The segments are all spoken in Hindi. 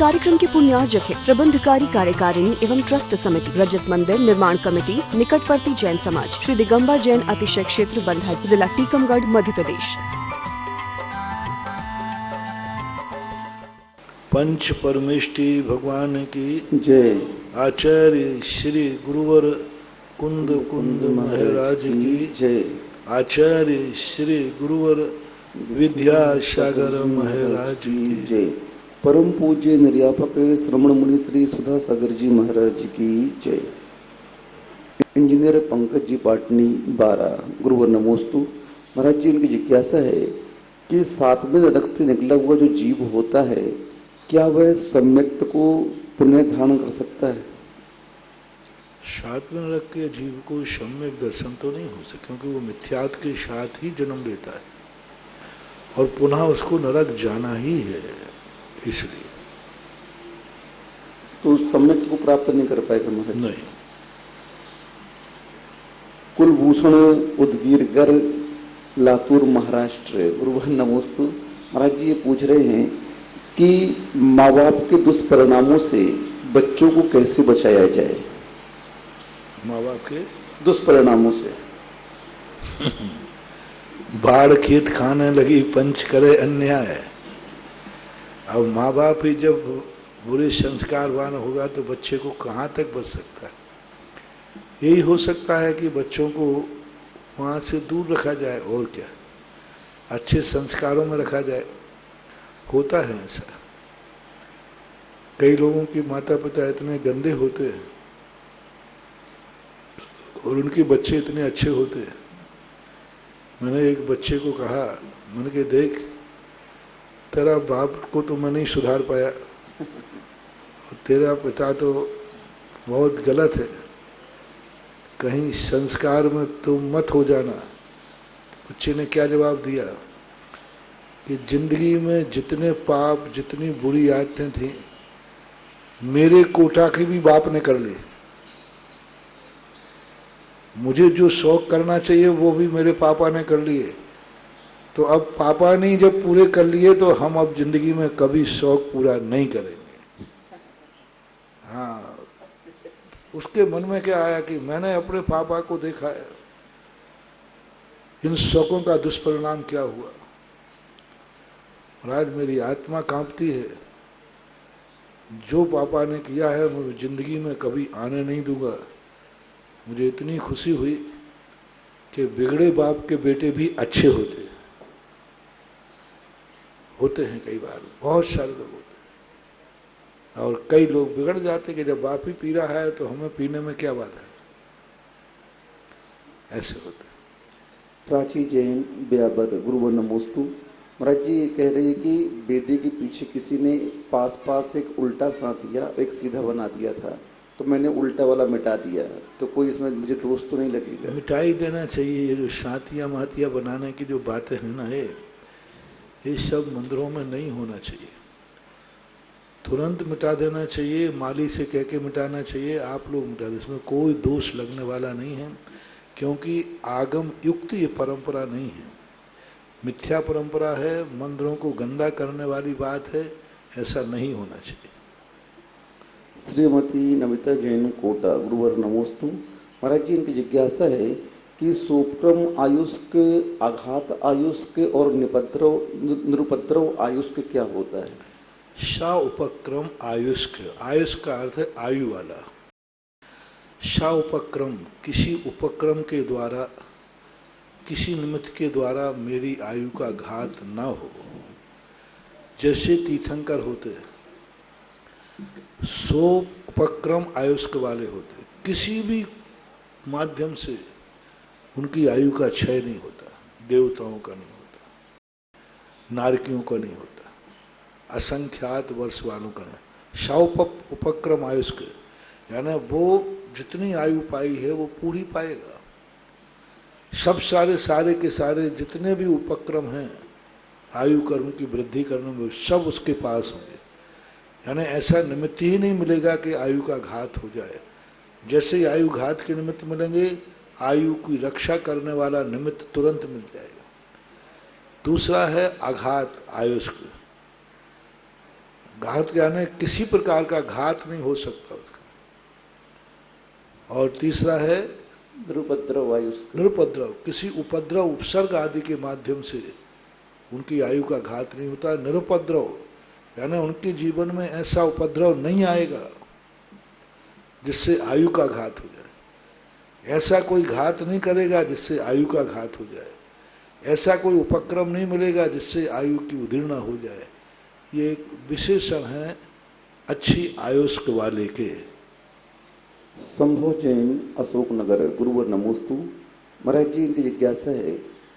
कार्यक्रम के पुण्यार्जक है प्रबंधकारी कार्यकारिणी एवं ट्रस्ट समिति, रजत मंदिर निर्माण कमेटी, निकटवर्ती जैन समाज, श्री दिगंबर जैन अतिशय क्षेत्र बंधा, जिला टीकमगढ़, मध्य प्रदेश। पंच परमेष्टि भगवान की जय। आचार्य श्री गुरुवर कुंद कुंद महाराज की जय। आचार्य श्री गुरुवर विद्यासागर महाराज की जय। परम पूज्य निर्यापक श्रमण मुनि श्री सुधा सागर जी महाराज की जय। इंजीनियर पंकज जी पाटनी 12 गुरुवर नमोस्तु। महाराज जी, उनकी जिज्ञासा है कि सातवें नरक से निकला हुआ जो जीव होता है, क्या वह सम्यक्त को पुण्य धारण कर सकता है? सातवें नरक के जीव को सम्यक दर्शन तो नहीं हो सकता, क्योंकि वो मिथ्यात के साथ ही जन्म लेता है और पुनः उसको नरक जाना ही है। इसलिए तो सम्यक्त को प्राप्त नहीं कर पाएगा महाराज? नहीं। कुलभूषण उदगीरगर लातूर महाराष्ट्र गुरुवर नमोस्तु। महाराज जी ये पूछ रहे हैं कि माँ बाप के दुष्परिणामों से बच्चों को कैसे बचाया जाए? माँ बाप के दुष्परिणामों से बाढ़ खेत खाने लगी पंच करे अन्याय। अब माँ बाप ही जब बुरे संस्कारवान होगा तो बच्चे को कहाँ तक बच सकता है? यही हो सकता है कि बच्चों को वहाँ से दूर रखा जाए, और क्या, अच्छे संस्कारों में रखा जाए। होता है ऐसा। कई लोगों के माता पिता इतने गंदे होते हैं और उनके बच्चे इतने अच्छे होते हैं। मैंने एक बच्चे को कहा, मैंने कहा देख, तेरा बाप को तो मैं नहीं सुधार पाया और तेरा पिता तो बहुत गलत है, कहीं संस्कार में तुम मत हो जाना। बच्चे ने क्या जवाब दिया कि जिंदगी में जितने पाप, जितनी बुरी आदतें थी, मेरे कोटा की भी बाप ने कर ली। मुझे जो शौक करना चाहिए वो भी मेरे पापा ने कर लिए, तो अब पापा ने जब पूरे कर लिए तो हम अब जिंदगी में कभी शौक पूरा नहीं करेंगे। हाँ, उसके मन में क्या आया कि मैंने अपने पापा को देखा है, इन शौकों का दुष्परिणाम क्या हुआ, और आज मेरी आत्मा कांपती है। जो पापा ने किया है मैं जिंदगी में कभी आने नहीं दूंगा। मुझे इतनी खुशी हुई कि बिगड़े बाप के बेटे भी अच्छे होते हैं कई बार, बहुत सारे लोग होते हैं। और कई लोग बिगड़ जाते कि जब बाप ही पी रहा है तो हमें पीने में क्या बात है, ऐसे होते। प्राची जैन ब्याबर गुरुवर नमोस्तु। महाराज जी ये कह रही है कि बेदी के पीछे किसी ने पास एक उल्टा साथ दिया, एक सीधा बना दिया था, तो मैंने उल्टा वाला मिटा दिया, तो कोई इसमें मुझे दोष तो नहीं लगेगा? मिटा ही देना चाहिए। ये जो शातियाँ मातियाँ बनाने की जो बातें हैं ना, ये सब मंदिरों में नहीं होना चाहिए। तुरंत मिटा देना चाहिए, माली से कह के मिटाना चाहिए, आप लोग मिटा दें, इसमें कोई दोष लगने वाला नहीं है, क्योंकि आगम युक्त ये परंपरा नहीं है, मिथ्या परंपरा है, मंदिरों को गंदा करने वाली बात है, ऐसा नहीं होना चाहिए। श्रीमती नमिता जैन कोटा गुरुवर नमोस्तु। महाराज जी इनकी जिज्ञासा है कि सोपक्रम आयुष्क, आघात आयुष्क और निरुपद्रव आयुष्क क्या होता है? शा उपक्रम आयुष्क, आयुष्क का अर्थ है आयु वाला। शा उपक्रम, किसी उपक्रम के द्वारा, किसी निमित्त के द्वारा मेरी आयु का घात न हो। जैसे तीर्थंकर होते हैं, सो उपक्रम आयुष्क वाले होते, किसी भी माध्यम से उनकी आयु का क्षय नहीं होता। देवताओं का नहीं होता, नारकियों का नहीं होता, असंख्यात वर्ष वालों का नहीं। शाउप उपक्रम आयुष्क यानी वो जितनी आयु पाई है वो पूरी पाएगा। सब सारे के सारे जितने भी उपक्रम हैं आयु कर्म की वृद्धि करने में, सब उसके पास होंगे। यानी ऐसा निमित्त ही नहीं मिलेगा कि आयु का घात हो जाए। जैसे ही आयु घात के निमित्त मिलेंगे, आयु की रक्षा करने वाला निमित्त तुरंत मिल जाएगा। दूसरा है आघात आयुष्क, घात के आने किसी प्रकार का घात नहीं हो सकता उसका। और तीसरा है निरुपद्रव वायुष्क, निरुपद्रव, किसी उपद्रव उपसर्ग आदि के माध्यम से उनकी आयु का घात नहीं होता। निरुपद्रव यानी उनके जीवन में ऐसा उपद्रव नहीं आएगा जिससे आयु का घात हो जाए, ऐसा कोई घात नहीं करेगा जिससे आयु का घात हो जाए, ऐसा कोई उपक्रम नहीं मिलेगा जिससे आयु की उधीर्णा हो जाए। ये एक विशेषण है अच्छी आयुष्क वाले के। संभो जैन अशोकनगर, गुरुवर नमोस्तु। महाराज जी, इनकी जिज्ञासा है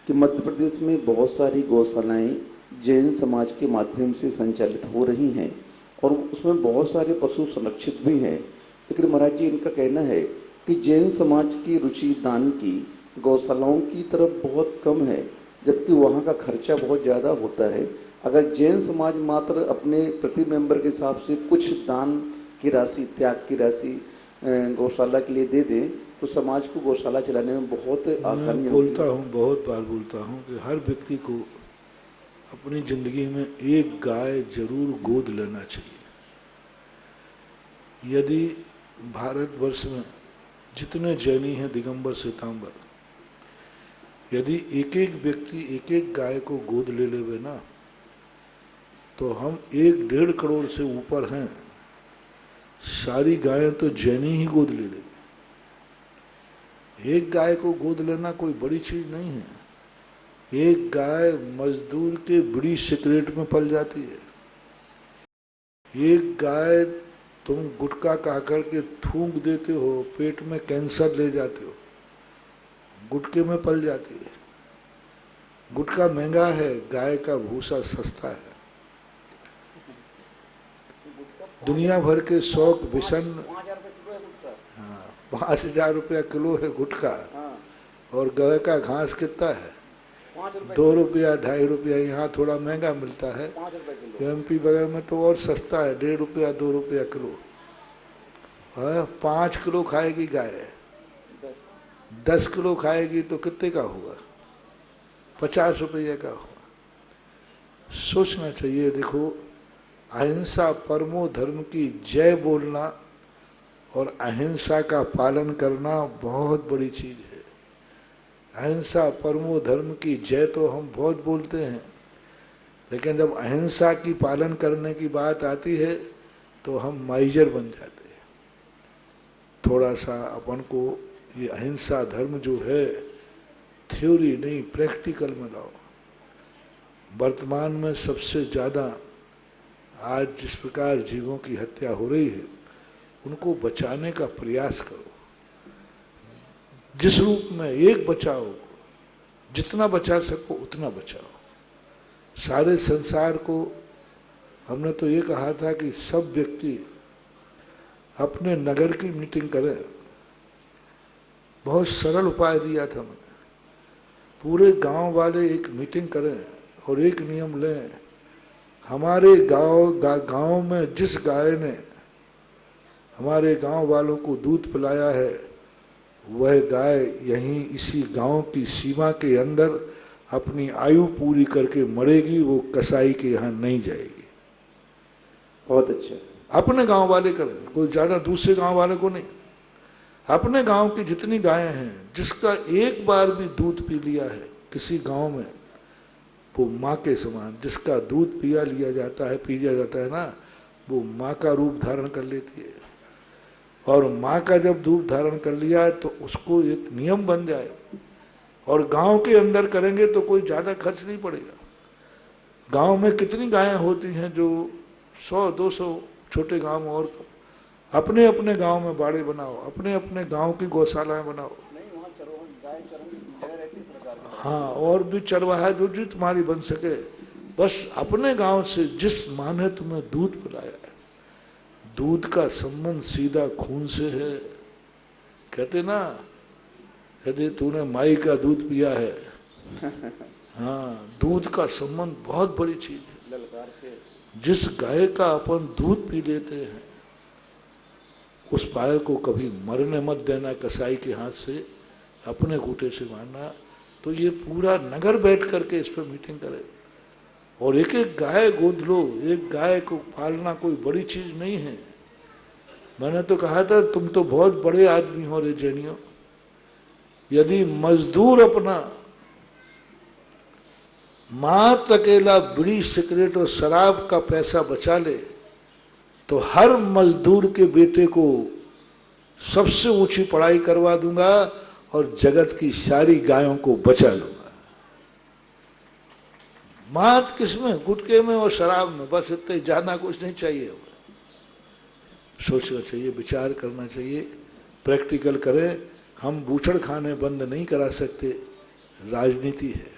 कि मध्य प्रदेश में बहुत सारी गौशालाएं जैन समाज के माध्यम से संचालित हो रही हैं और उसमें बहुत सारे पशु संरक्षित भी हैं, लेकिन महाराज जी इनका कहना है कि जैन समाज की रुचि दान की गौशालाओं की तरफ बहुत कम है, जबकि वहाँ का खर्चा बहुत ज़्यादा होता है। अगर जैन समाज मात्र अपने प्रति मेंबर के हिसाब से कुछ दान की राशि, त्याग की राशि गौशाला के लिए दे दें तो समाज को गौशाला चलाने में बहुत आसानी होती है। बोलता हूँ, बहुत बार बोलता हूँ कि हर व्यक्ति को अपनी जिंदगी में एक गाय जरूर गोद लेना चाहिए। यदि भारतवर्ष में जितने जैनी हैं दिगंबर श्वेतांबर, यदि एक एक व्यक्ति एक एक गाय को गोद ले लेवे ना, तो हम 1-1.5 करोड़ से ऊपर हैं। सारी गायें तो जैनी ही गोद ले लेगी। एक गाय को गोद लेना कोई बड़ी चीज नहीं है। एक गाय मजदूर के बीड़ी सिगरेट में पल जाती है। एक गाय तुम गुटखा खा करके थूक देते हो, पेट में कैंसर ले जाते हो, गुटखे में पल जाती है। गुटखा महंगा है, गाय का भूसा सस्ता है। दुनिया भर के शौक विषण, हाँ 5,000 रुपया किलो है गुटखा, और गाय का घास कितना है? 2 रुपया 2.5 रुपया। यहाँ थोड़ा महंगा मिलता है, MP वगैरह में तो और सस्ता है, 1.5 रुपया 2 रुपया किलो। 5 किलो खाएगी गाय, 10 किलो खाएगी तो कितने का होगा? 50 रुपये का होगा। सोचना चाहिए। देखो, अहिंसा परमो धर्म की जय बोलना और अहिंसा का पालन करना बहुत बड़ी चीज है। अहिंसा परमो धर्म की जय तो हम बहुत बोलते हैं, लेकिन जब अहिंसा की पालन करने की बात आती है तो हम माइजर बन जाते हैं। थोड़ा सा अपन को ये अहिंसा धर्म जो है थ्योरी नहीं, प्रैक्टिकल में लाओ। वर्तमान में सबसे ज़्यादा आज जिस प्रकार जीवों की हत्या हो रही है, उनको बचाने का प्रयास करो। जिस रूप में एक बचाओ, जितना बचा सको उतना बचाओ। सारे संसार को हमने तो ये कहा था कि सब व्यक्ति अपने नगर की मीटिंग करें। बहुत सरल उपाय दिया था मैंने। पूरे गांव वाले एक मीटिंग करें और एक नियम लें, हमारे गांव में जिस गाय ने हमारे गांव वालों को दूध पिलाया है, वह गाय यहीं इसी गांव की सीमा के अंदर अपनी आयु पूरी करके मरेगी, वो कसाई के यहाँ नहीं जाएगी। बहुत अच्छा। अपने गांव वाले करें, कोई ज़्यादा दूसरे गांव वाले को नहीं। अपने गांव की जितनी गायें हैं, जिसका एक बार भी दूध पी लिया है किसी गांव में, वो माँ के समान। जिसका दूध पिया जाता है ना, वो माँ का रूप धारण कर लेती है। और माँ का जब रूप धारण कर लिया है तो उसको एक नियम बन जाए। और गांव के अंदर करेंगे तो कोई ज़्यादा खर्च नहीं पड़ेगा। गांव में कितनी गायें होती हैं जो 100-200 छोटे गांव में, और अपने अपने गांव में बाड़े बनाओ, अपने अपने गांव की गौशालाएं बनाओ। हाँ, और भी चरवाहा जो जी तुम्हारी बन सके। बस अपने गांव से जिस माँ ने तुम्हें दूध पिलाया है, दूध का संबंध सीधा खून से है। कहते ना, यदि तूने माई का दूध पिया है, हाँ, दूध का संबंध बहुत बड़ी चीज है। जिस गाय का अपन दूध पी लेते हैं, उस गाय को कभी मरने मत देना कसाई के हाथ से, अपने खूंटे से मारना। तो ये पूरा नगर बैठ करके इस पर मीटिंग करे। और एक एक गाय गोद लो। एक गाय को पालना कोई बड़ी चीज नहीं है। मैंने तो कहा था तुम तो बहुत बड़े आदमी हो रे जैनियों, यदि मजदूर अपना मात्र अकेला बीड़ी सिगरेट और शराब का पैसा बचा ले तो हर मजदूर के बेटे को सबसे ऊंची पढ़ाई करवा दूंगा और जगत की सारी गायों को बचा लूंगा। मात किसमें? गुटके में और शराब में, बस इतने, ज्यादा कुछ नहीं चाहिए। सोचना चाहिए, विचार करना चाहिए, प्रैक्टिकल करें। हम बूचड़ खाने बंद नहीं करा सकते, राजनीति है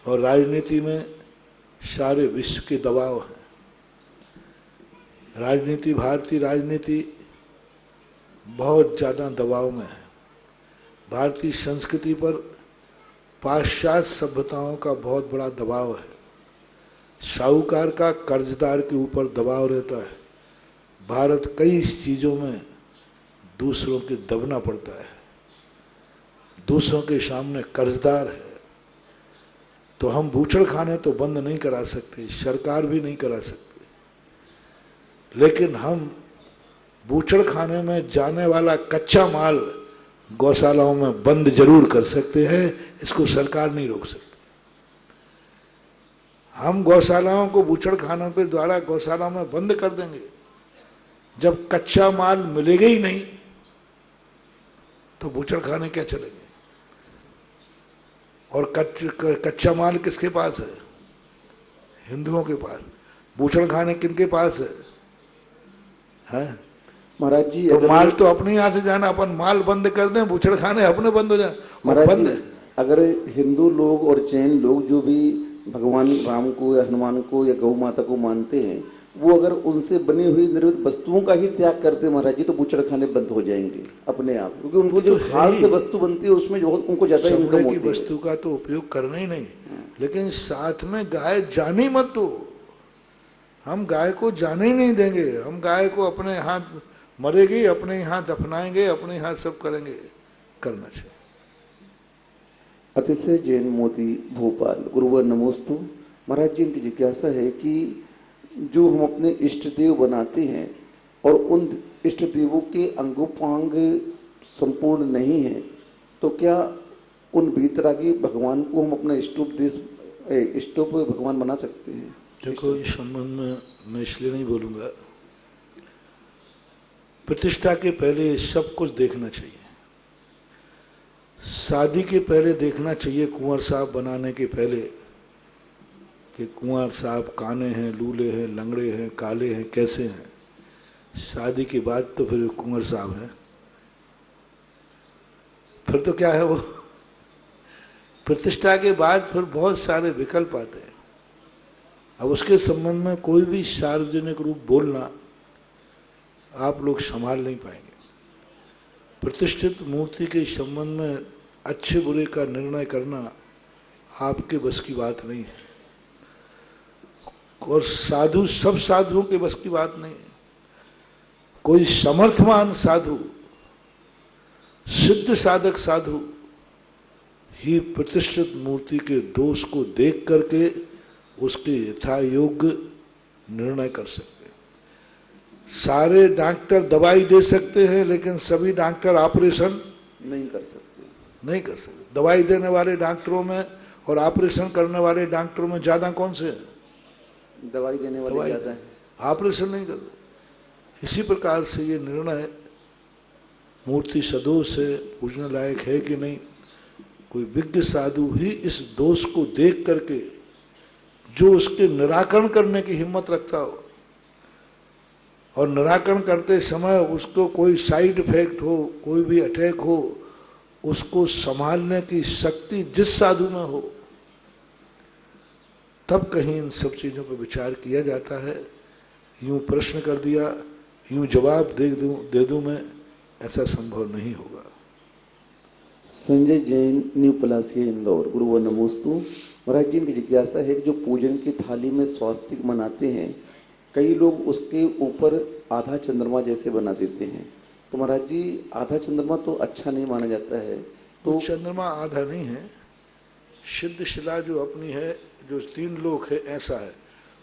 और राजनीति में सारे विश्व के दबाव हैं। राजनीति, भारतीय राजनीति बहुत ज़्यादा दबाव में है। भारतीय संस्कृति पर पाश्चात्य सभ्यताओं का बहुत बड़ा दबाव है। साहूकार का कर्जदार के ऊपर दबाव रहता है। भारत कई चीज़ों में दूसरों के दबना पड़ता है, दूसरों के सामने कर्जदार है। तो हम बूचड़ खाने तो बंद नहीं करा सकते, सरकार भी नहीं करा सकती, लेकिन हम बूचड़ खाने में जाने वाला कच्चा माल गौशालाओं में बंद जरूर कर सकते हैं। इसको सरकार नहीं रोक सकती। हम गौशालाओं को बूचड़ खानों के द्वारा गौशाला में बंद कर देंगे। जब कच्चा माल मिलेगा ही नहीं तो बूचड़ खाने क्या चलेंगे? और कच्चा माल किसके पास है? हिंदुओं के पास। बूचड़ खाने किनके पास है? महाराज जी, तो माल तो अपने यहाँ से जाना, अपन माल बंद कर दें, बूचड़ खाने अपने बंद हो जाए। महाराज जी, अगर हिंदू लोग और जैन लोग जो भी भगवान राम को या हनुमान को या गौ माता को मानते हैं, वो अगर उनसे बनी हुई निर्मित वस्तुओं का ही त्याग करते महाराज जी, तो बूचड़ खाने बंद हो जाएंगे अपने आप, क्योंकि उनको जो हाल से वस्तु बनती है उसमें जो उनको ज्यादा इनकम होती है। वस्तु का तो उपयोग करना ही नहीं, लेकिन साथ में गाय जाने मत दो। हम गाय को जाने ही नहीं देंगे। हम गाय को अपने हाथ मरेगी, अपने यहाँ दफनाएंगे, अपने यहाँ सब करेंगे। करना चाहिए। अतिशय जैन मोती भोपाल, गुरुवर नमोस्तु। महाराज जी, इनकी जिज्ञासा है कि जो हम अपने इष्ट देव बनाते हैं और उन इष्ट देवों के अंगोपांग संपूर्ण नहीं है, तो क्या उन वीतरागी भगवान को हम अपना इष्टोप भगवान बना सकते हैं? देखो, इस संबंध में मैं इसलिए नहीं बोलूंगा। प्रतिष्ठा के पहले सब कुछ देखना चाहिए। शादी के पहले देखना चाहिए, कुंवर साहब बनाने के पहले, कि कुंवर साहब काने हैं, लूले हैं, लंगड़े हैं, काले हैं, कैसे हैं। शादी के बाद तो फिर कुंवर साहब हैं, फिर तो क्या है वो। प्रतिष्ठा के बाद फिर बहुत सारे विकल्प आते हैं। अब उसके संबंध में कोई भी सार्वजनिक रूप बोलना आप लोग संभाल नहीं पाएंगे। प्रतिष्ठित मूर्ति के संबंध में अच्छे बुरे का निर्णय करना आपके बस की बात नहीं है, और साधु, सब साधुओं के बस की बात नहीं है। कोई समर्थवान साधु, सिद्ध साधक साधु ही प्रतिष्ठित मूर्ति के दोष को देख करके उसके यथा योग्य निर्णय कर सकते हैं। सारे डॉक्टर दवाई दे सकते हैं, लेकिन सभी डॉक्टर ऑपरेशन नहीं कर सकते। दवाई देने वाले डॉक्टरों में और ऑपरेशन करने वाले डॉक्टरों में ज्यादा कौन से हैं? दवाई देने वाले ज्यादा हैं, ऑपरेशन नहीं करते। इसी प्रकार से ये निर्णय मूर्ति सदोष है, पूजने लायक है कि नहीं, कोई विज्ञ साधु ही इस दोष को देख करके, जो उसके निराकरण करने की हिम्मत रखता हो और निराकरण करते समय उसको कोई साइड इफेक्ट हो, कोई भी अटैक हो, उसको संभालने की शक्ति जिस साधु में हो, तब कहीं इन सब चीज़ों पर विचार किया जाता है। यूं प्रश्न कर दिया, यूं जवाब दे दूं मैं, ऐसा संभव नहीं होगा। संजय जैन, न्यू पलासिया, इंदौर, गुरुवर नमोस्तु। महाराज जी, इनकी जिज्ञासा है कि जो पूजन की थाली में स्वास्तिक बनाते हैं, कई लोग उसके ऊपर आधा चंद्रमा जैसे बना देते हैं, तो महाराज जी आधा चंद्रमा तो अच्छा नहीं माना जाता है। तो चंद्रमा आधा नहीं है। सिद्ध शिला जो अपनी है जो 3 लोक है ऐसा है,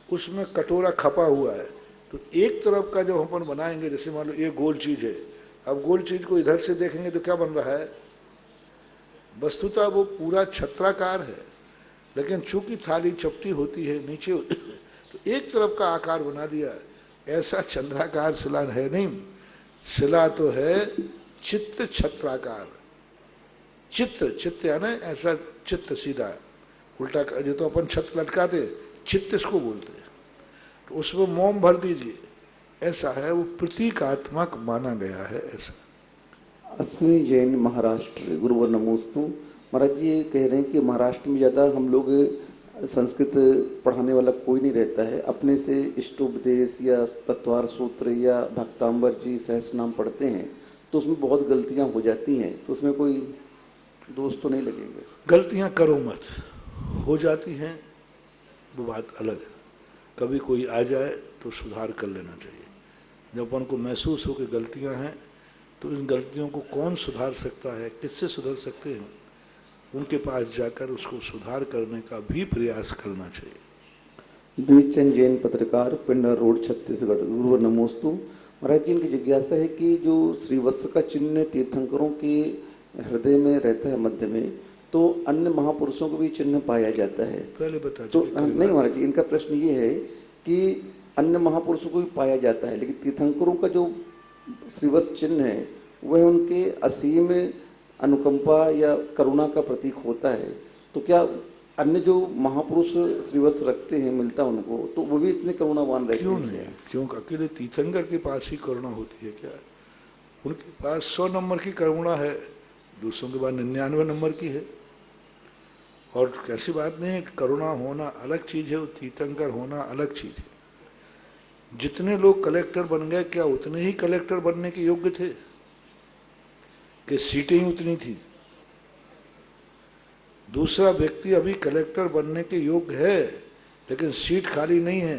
उसमें कटोरा खपा हुआ है। तो एक तरफ का जब अपन बनाएंगे, जैसे मान लो ये गोल चीज है, अब गोल चीज को इधर से देखेंगे तो क्या बन रहा है, वस्तुतः वो पूरा छत्राकार है, लेकिन चूंकि थाली चपटी होती है नीचे तो एक तरफ का आकार बना दिया। ऐसा चंद्राकार शिला है नहीं, शिला तो है चित्त छत्राकार। चित्त है ना, ऐसा चित्त सीधा, उल्टा जो तो अपन छत्र लटकाते, चित्त इसको बोलते हैं। तो उसमें मोम भर दीजिए, ऐसा है, वो प्रतीकात्मक माना गया है ऐसा। अश्विनी जैन महाराष्ट्र, गुरुवर नमोस्तु। महाराज जी ये कह रहे हैं कि महाराष्ट्र में ज़्यादा हम लोग संस्कृत पढ़ाने वाला कोई नहीं रहता है, अपने से इष्टोपदेश या तत्वार सूत्र या भक्तांबर जी सहस्रनाम पढ़ते हैं, तो उसमें बहुत गलतियां हो जाती हैं, तो उसमें कोई दोष तो नहीं लगेगा? गलतियां करो मत, हो जाती हैं वो बात अलग है, कभी कोई आ जाए तो सुधार कर लेना चाहिए। जब अपन को महसूस हो कि गलतियां हैं, तो इन गलतियों को कौन सुधार सकता है, किससे सुधर सकते हैं, उनके पास जाकर उसको सुधार करने का भी प्रयास करना चाहिए। द्विचंद जैन पत्रकार, पिंडर रोड, छत्तीसगढ़। गुरुवर नमोस्तु। महाराज जी इनकी जिज्ञासा है कि जो श्रीवत्स का चिन्ह तीर्थंकरों के हृदय में रहता है मध्य में, तो अन्य महापुरुषों को भी चिन्ह पाया जाता है? पहले बता तो नहीं महाराज जी, इनका प्रश्न ये है कि अन्य महापुरुषों को भी पाया जाता है, लेकिन तीर्थंकरों का जो श्रीवत्स चिन्ह है वह उनके असीम अनुकंपा या करुणा का प्रतीक होता है, तो क्या अन्य जो महापुरुष श्रीवत्स रखते हैं, मिलता उनको, तो वो भी इतने करुणावान रहते हैं? क्यों नहीं, क्यों अकेले तीर्थंकर के पास ही करुणा होती है क्या? उनके पास 100 नंबर की करुणा है, दूसरों के पास 99 नंबर की है। और कैसी बात नहीं है, करुणा होना अलग चीज है, तीर्थंकर होना अलग चीज है। जितने लोग कलेक्टर बन गए, क्या उतने ही कलेक्टर बनने के योग्य थे कि सीटें ही उतनी थी? दूसरा व्यक्ति अभी कलेक्टर बनने के योग्य है, लेकिन सीट खाली नहीं है,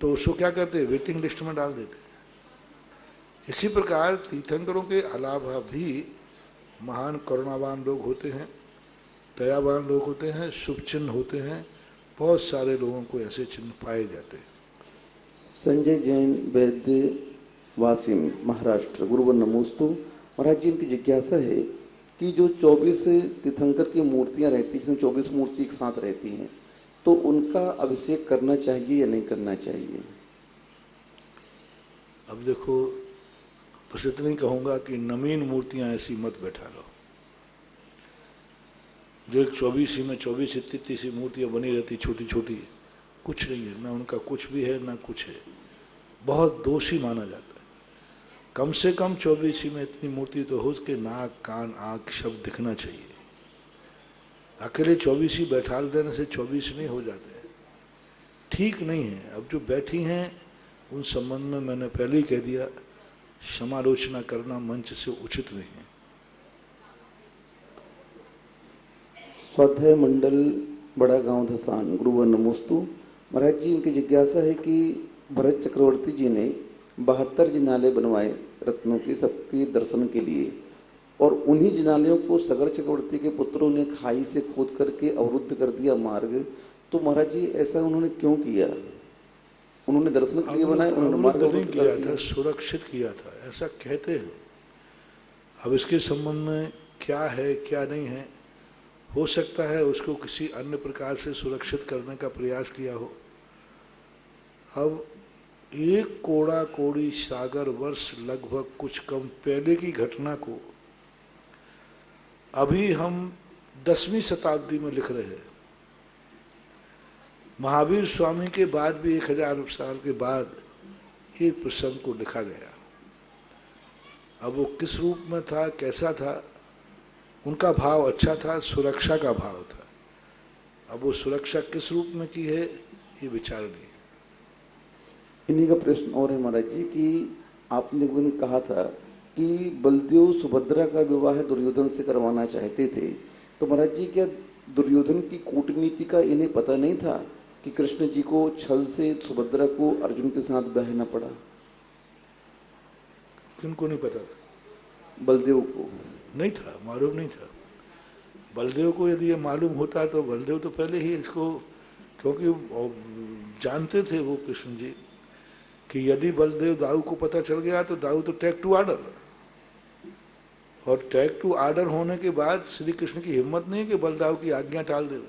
तो उसको क्या करते हैं, वेटिंग लिस्ट में डाल देते हैं। इसी प्रकार तीर्थंकरों के अलावा भी महान करुणावान लोग होते हैं, दयावान लोग होते हैं, शुभ चिन्ह होते हैं, बहुत सारे लोगों को ऐसे चिन्ह पाए जाते हैं। संजय जैन, वैद्य, वासिम, महाराष्ट्र। गुरुवर नमोस्तु। महाराज जी इनकी जिज्ञासा है कि जो 24 तीर्थंकर की मूर्तियां रहती हैं, जिसमें 24 मूर्ति एक साथ रहती हैं, तो उनका अभिषेक करना चाहिए या नहीं करना चाहिए? अब देखो, बस इतना ही कहूँगा कि नवीन मूर्तियां ऐसी मत बैठा लो। जो एक 24 में 24 इतनी सी मूर्तियां बनी रहती छोटी छोटी, कुछ नहीं है, ना उनका कुछ भी है ना कुछ है, बहुत दोषी माना जाता है। कम से कम 24 में इतनी मूर्ति तो हो कि नाक, कान, आँख सब दिखना चाहिए। अकेले 24 बैठाल देने से 24 नहीं हो जाते, ठीक नहीं है। अब जो बैठी हैं उन संबंध में मैंने पहले ही कह दिया, समालोचना करना मंच से उचित नहीं है। स्वाध्याय मंडल, बड़ा गांव धसान। गुरुवर नमोस्तु। महाराज जी इनकी जिज्ञासा है कि भरत चक्रवर्ती जी ने 72 जिनालय बनवाए रत्नों के, सबके दर्शन के लिए, और उन्हीं जिनालयों को सगर चक्रवर्ती के पुत्रों ने खाई से खोद करके अवरुद्ध कर दिया मार्ग। तो महाराज जी ऐसा उन्होंने क्यों किया? उन्होंने दर्शन के लिए बनाए, उन्होंने मार्ग नहीं किया था, सुरक्षित किया था, ऐसा कहते हैं। अब इसके संबंध में क्या है क्या नहीं है, हो सकता है उसको किसी अन्य प्रकार से सुरक्षित करने का प्रयास किया हो। अब एक कोड़ा कोड़ी सागर वर्ष लगभग कुछ कम पहले की घटना को अभी हम 10वीं शताब्दी में लिख रहे हैं। महावीर स्वामी के बाद भी 1000 साल के बाद एक प्रसंग को लिखा गया। अब वो किस रूप में था, कैसा था, उनका भाव अच्छा था, सुरक्षा का भाव था। अब वो सुरक्षा किस रूप में की है, ये विचार नहीं। इन्हीं का प्रश्न और है महाराज जी कि आपने कहा था कि बलदेव सुभद्रा का विवाह दुर्योधन से करवाना चाहते थे, तो महाराज जी क्या दुर्योधन की कूटनीति का इन्हें पता नहीं था कि कृष्ण जी को छल से सुभद्रा को अर्जुन के साथ बहना पड़ा? किनको नहीं पता था? बलदेव को नहीं था, मालूम नहीं था। बलदेव को यदि ये मालूम होता तो बलदेव तो पहले ही इसको, क्योंकि जानते थे वो कृष्ण जी कि यदि बलदेव दाऊ को पता चल गया तो दाऊ तो टेक टू आर्डर, और टेक टू आर्डर होने के बाद श्री कृष्ण की हिम्मत नहीं कि बलदाऊ की आज्ञा टाल दे,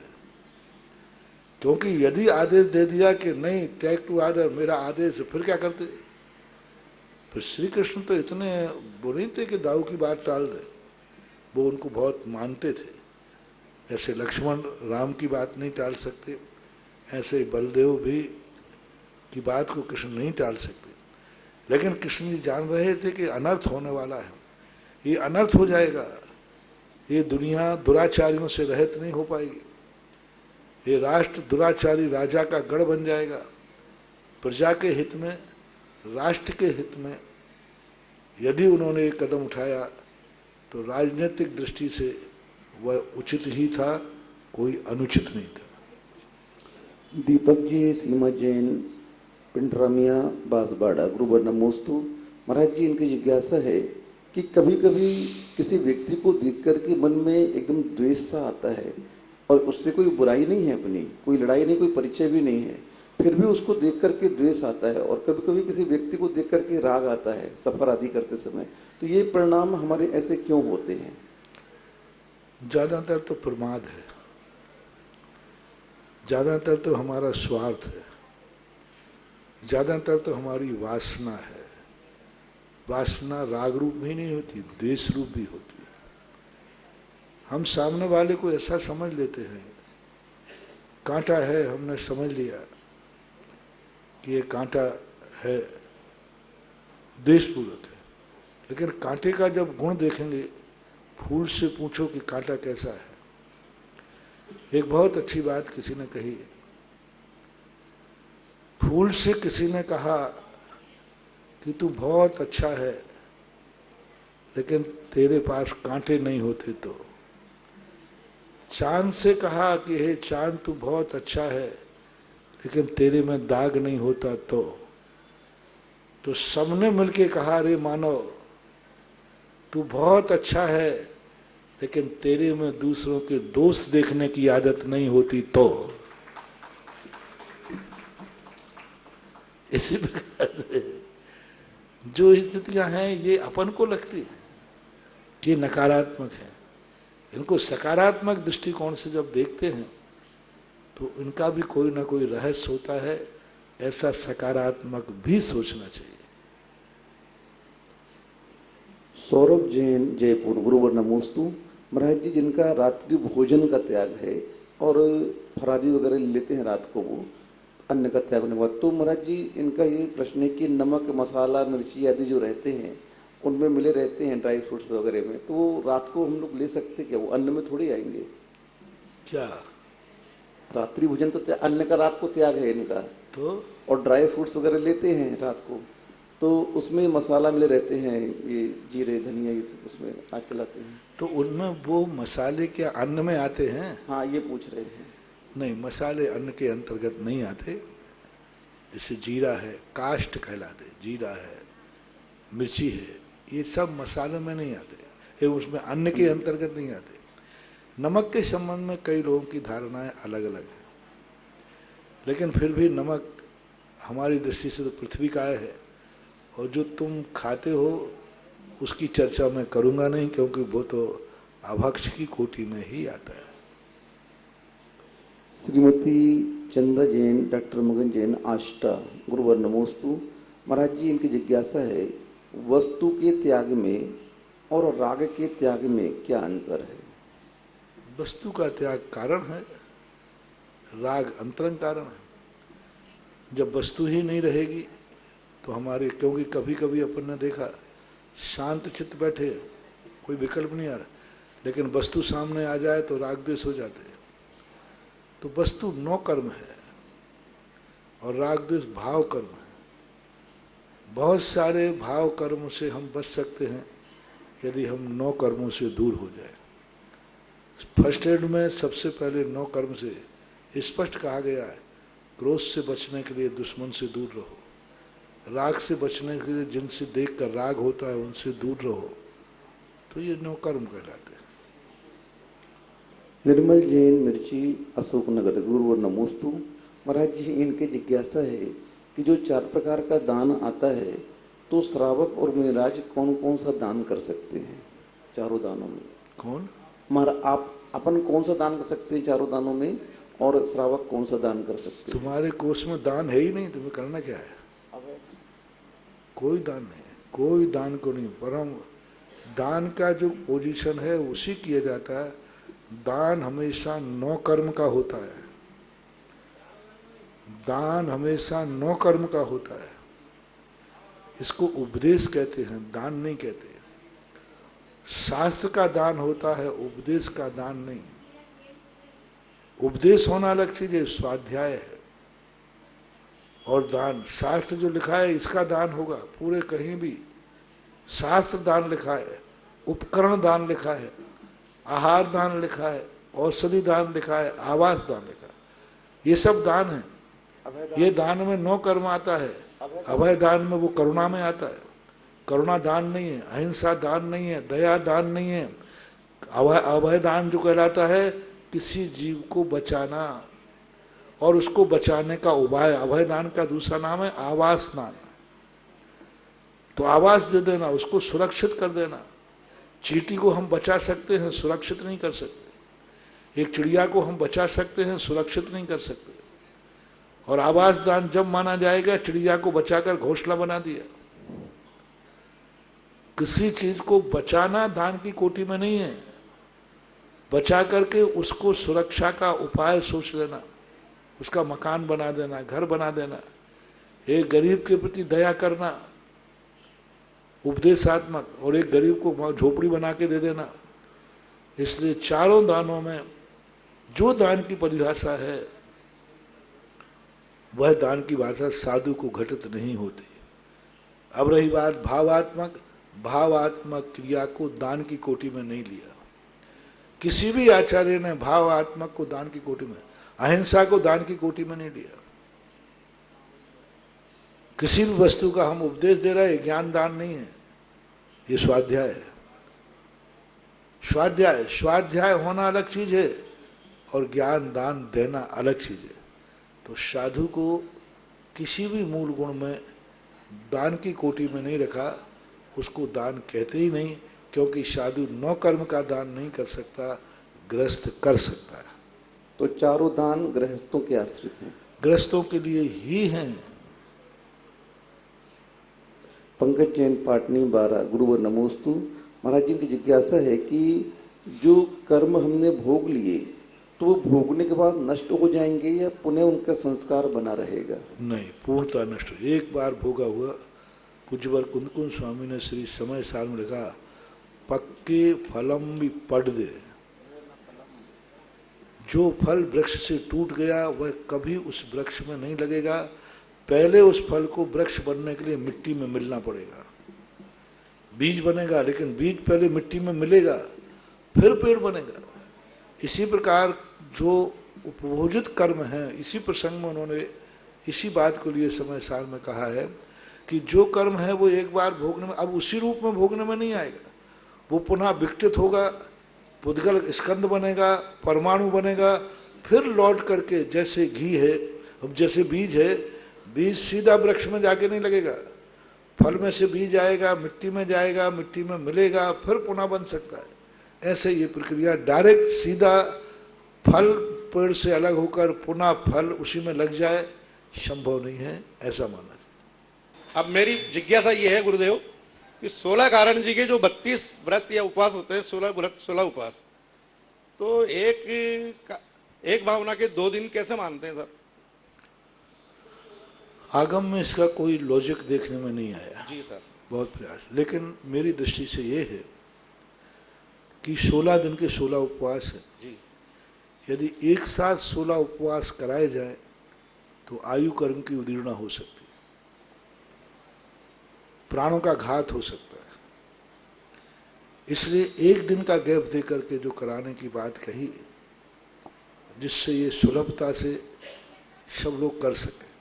क्योंकि यदि आदेश दे दिया कि नहीं टेक टू आर्डर मेरा आदेश, फिर क्या करते? फिर श्री कृष्ण तो इतने वो नहीं थे कि दाऊ की बात टाल दे, वो उनको बहुत मानते थे। जैसे लक्ष्मण राम की बात नहीं टाल सकते, ऐसे ही बलदेव भी की बात को कृष्ण नहीं टाल सकते। लेकिन कृष्ण जी जान रहे थे कि अनर्थ होने वाला है, ये अनर्थ हो जाएगा, ये दुनिया दुराचारियों से रहित नहीं हो पाएगी, ये राष्ट्र दुराचारी राजा का गढ़ बन जाएगा। प्रजा के हित में, राष्ट्र के हित में यदि उन्होंने एक कदम उठाया तो राजनीतिक दृष्टि से वह उचित ही था, कोई अनुचित नहीं था। दीपक जी, सीमा जैन, पिंडरामिया बांसवाड़ा, गुरुवर नमोस्तु। महाराज जी, इनकी जिज्ञासा है कि कभी कभी किसी व्यक्ति को देख करके मन में एकदम द्वेष सा आता है, और उससे कोई बुराई नहीं है अपनी, कोई लड़ाई नहीं, कोई परिचय भी नहीं है, फिर भी उसको देख करके द्वेष आता है। और कभी कभी किसी व्यक्ति को देख करके राग आता है सफर आदि करते समय। तो ये परिणाम हमारे ऐसे क्यों होते हैं? ज्यादातर तो प्रमाद है, ज्यादातर तो हमारा स्वार्थ है, ज्यादातर तो हमारी वासना है। वासना राग रूप भी नहीं होती, देश रूप भी होती है। हम सामने वाले को ऐसा समझ लेते हैं, कांटा है, हमने समझ लिया कि ये कांटा है, देशपूर्वक है। लेकिन कांटे का जब गुण देखेंगे, फूल से पूछो कि कांटा कैसा है। एक बहुत अच्छी बात किसी ने कही, फूल से किसी ने कहा कि तू बहुत अच्छा है, लेकिन तेरे पास कांटे नहीं होते तो। चांद से कहा कि हे चांद तू बहुत अच्छा है, लेकिन तेरे में दाग नहीं होता तो सबने मिलके कहा रे मानव तू बहुत अच्छा है, लेकिन तेरे में दूसरों के दोस्त देखने की आदत नहीं होती तो। इसी प्रकार से जो स्थितियां हैं ये अपन को लगती है कि नकारात्मक है, इनको सकारात्मक दृष्टिकोण से जब देखते हैं तो इनका भी कोई ना कोई रहस्य होता है। ऐसा सकारात्मक भी सोचना चाहिए। सौरभ जैन, जयपुर, गुरुवर नमोस्तु। महाराज जी, जिनका रात्रि भोजन का त्याग है और फरादी वगैरह लेते हैं रात को, वो अन्न का त्याग होने के बाद, तो महाराज जी इनका ये प्रश्न है कि नमक, मसाला, मिर्ची आदि जो रहते हैं उनमें मिले रहते हैं ड्राई फ्रूट्स वगैरह में, तो वो रात को हम लोग ले सकते हैं क्या? वो अन्न में थोड़ी आएंगे क्या? रात्रि भोजन तो अन्न का रात को त्याग है इनका, तो और ड्राई फ्रूट्स वगैरह लेते हैं रात को, तो उसमें मसाला मिले रहते हैं, ये जीरे, धनिया, ये सब उसमें आजकल आते हैं। तो उनमें वो मसाले क्या अन्न में आते हैं? हाँ, ये पूछ रहे हैं। नहीं, मसाले अन्न के अंतर्गत नहीं आते। जैसे जीरा है, काष्ठ कहलाते, जीरा है, मिर्ची है, ये सब मसालों में नहीं आते, ये उसमें अन्न के अंतर्गत नहीं आते। नमक के संबंध में कई लोगों की धारणाएं अलग अलग हैं, लेकिन फिर भी नमक हमारी दृष्टि से तो पृथ्वी का है, और जो तुम खाते हो उसकी चर्चा मैं करूंगा नहीं, क्योंकि वो तो अभक्ष की कोटि में ही आता है। श्रीमती चंदा जैन, डॉक्टर मगन जैन, आष्टा, गुरुवर नमोस्तु। महाराज जी, इनकी जिज्ञासा है, वस्तु के त्याग में और राग के त्याग में क्या अंतर है? वस्तु का त्याग कारण है, राग अंतरंग कारण है। जब वस्तु ही नहीं रहेगी तो हमारे, क्योंकि कभी कभी अपन ने देखा शांत चित्त बैठे, कोई विकल्प नहीं आ रहा, लेकिन वस्तु सामने आ जाए तो राग द्वेष हो जाते हैं। तो वस्तु नौ कर्म है और राग द्वेष भाव कर्म है। बहुत सारे भाव कर्म से हम बच सकते हैं यदि हम नौ कर्मों से दूर हो जाए। फर्स्ट एड में सबसे पहले नौ कर्म से स्पष्ट कहा गया है, क्रोध से बचने के लिए दुश्मन से दूर रहो, राग से बचने के लिए जिनसे देखकर राग होता है उनसे दूर रहो। तो ये नौ कर्म कहलाते हैं। निर्मल जैन मिर्ची अशोकनगर गुरुवर नमोस्तु। महाराज जी, इनकी जिज्ञासा है कि जो 4 प्रकार का दान आता है तो श्रावक और मेराज कौन कौन सा दान कर सकते हैं चारों दानों में? कौन? आप अपन कौन सा दान कर सकते हैं चारों दानों में, और श्रावक कौन सा दान कर सकते हैं? तुम्हारे कोष में दान है ही नहीं, तुम्हें करना क्या है? कोई दान नहीं, कोई दान को नहीं। परम दान का जो पोजीशन है उसी किया जाता है। दान हमेशा 9 कर्म का होता है। दान हमेशा 9 कर्म का होता है। इसको उपदेश कहते हैं, दान नहीं कहते। शास्त्र का दान होता है, उपदेश का दान नहीं। उपदेश होना अलग चीज है, स्वाध्याय है। और दान, शास्त्र जो लिखा है इसका दान होगा। पूरे कहीं भी शास्त्र दान लिखा है, उपकरण दान लिखा है, आहार दान लिखा है, औषधि दान लिखा है, आवास दान लिखा है। ये सब दान है। ये दान में 9 कर्म आता है। अभय दान में वो करुणा में आता है। करुणा दान नहीं है, अहिंसा दान नहीं है, दया दान नहीं है। अभय दान जो कहलाता है किसी जीव को बचाना और उसको बचाने का उपाय। अभय दान का दूसरा नाम है आवास दान। तो आवास दे देना, उसको सुरक्षित कर देना। चींटी को हम बचा सकते हैं, सुरक्षित नहीं कर सकते। एक चिड़िया को हम बचा सकते हैं, सुरक्षित नहीं कर सकते। और आवास दान जब माना जाएगा, चिड़िया को बचाकर घोंसला बना दिया। किसी चीज को बचाना दान की कोटि में नहीं है। बचा करके उसको सुरक्षा का उपाय सोच लेना, उसका मकान बना देना, घर बना देना, एक गरीब के प्रति दया करना, उपदेशात्मक, और एक गरीब को झोपड़ी बना के दे देना। इसलिए चारों दानों में जो दान की परिभाषा है वह दान की भाषा साधु को घटित नहीं होती। अब रही बात भावात्मक, भावात्मक क्रिया को दान की कोटि में नहीं लिया। किसी भी आचार्य ने भावात्मक को दान की कोटि में, अहिंसा को दान की कोटि में नहीं लिया। किसी भी वस्तु का हम उपदेश दे रहे हैं, ज्ञान दान नहीं है, ये स्वाध्याय है। स्वाध्याय होना अलग चीज है और ज्ञान दान देना अलग चीज है। तो साधु को किसी भी मूल गुण में दान की कोटि में नहीं रखा, उसको दान कहते ही नहीं, क्योंकि साधु 9 कर्म का दान नहीं कर सकता, गृहस्थ कर सकता है। तो चारों दान गृहस्थों के आश्रित हैं, गृहस्थों के लिए ही हैं। पंकज जैन पाटनी 12 गुरुवर नमोस्तु। महाराज जी की जिज्ञासा है कि जो कर्म हमने भोग लिए तो वो भोगने के बाद नष्ट हो जाएंगे या पुनः उनका संस्कार बना रहेगा? नहीं, पूर्णतः नष्ट। एक बार भोगा हुआ, पूज्यवर कुंदकुंद स्वामी ने श्री समय सार में लिखा, पक्के फलम भी पड़ दे। जो फल वृक्ष से टूट गया वह कभी उस वृक्ष में नहीं लगेगा। पहले उस फल को वृक्ष बनने के लिए मिट्टी में मिलना पड़ेगा। बीज बनेगा, लेकिन बीज पहले मिट्टी में मिलेगा, फिर पेड़ बनेगा। इसी प्रकार जो उपभोजित कर्म है, इसी प्रसंग में उन्होंने इसी बात को लिए समय सार में कहा है कि जो कर्म है वो एक बार भोगने में, अब उसी रूप में भोगने में नहीं आएगा। वो पुनः विकटित होगा, पुद्गल स्कंद बनेगा, परमाणु बनेगा, फिर लौट करके, जैसे घी है, अब जैसे बीज है, बीज सीधा वृक्ष में जाके नहीं लगेगा। फल में से बीज आएगा, मिट्टी में जाएगा, मिट्टी में मिलेगा, फिर पुनः बन सकता है। ऐसे ये प्रक्रिया डायरेक्ट सीधा फल पेड़ से अलग होकर पुनः फल उसी में लग जाए संभव नहीं है, ऐसा माना जाए। अब मेरी जिज्ञासा ये है गुरुदेव कि 16 कारण जी के जो 32 व्रत या उपवास होते हैं, 16 व्रत 16 उपवास, तो एक भावना के 2 दिन कैसे मानते हैं सर? आगम में इसका कोई लॉजिक देखने में नहीं आया। जी सर। बहुत प्रयास, लेकिन मेरी दृष्टि से ये है कि 16 दिन के 16 उपवास है जी। यदि एक साथ 16 उपवास कराए जाए तो आयु कर्म की उदीर्णा हो सकती है, प्राणों का घात हो सकता है। इसलिए एक दिन का गैप दे करके जो कराने की बात कही, जिससे ये सुलभता से सब लोग कर सके।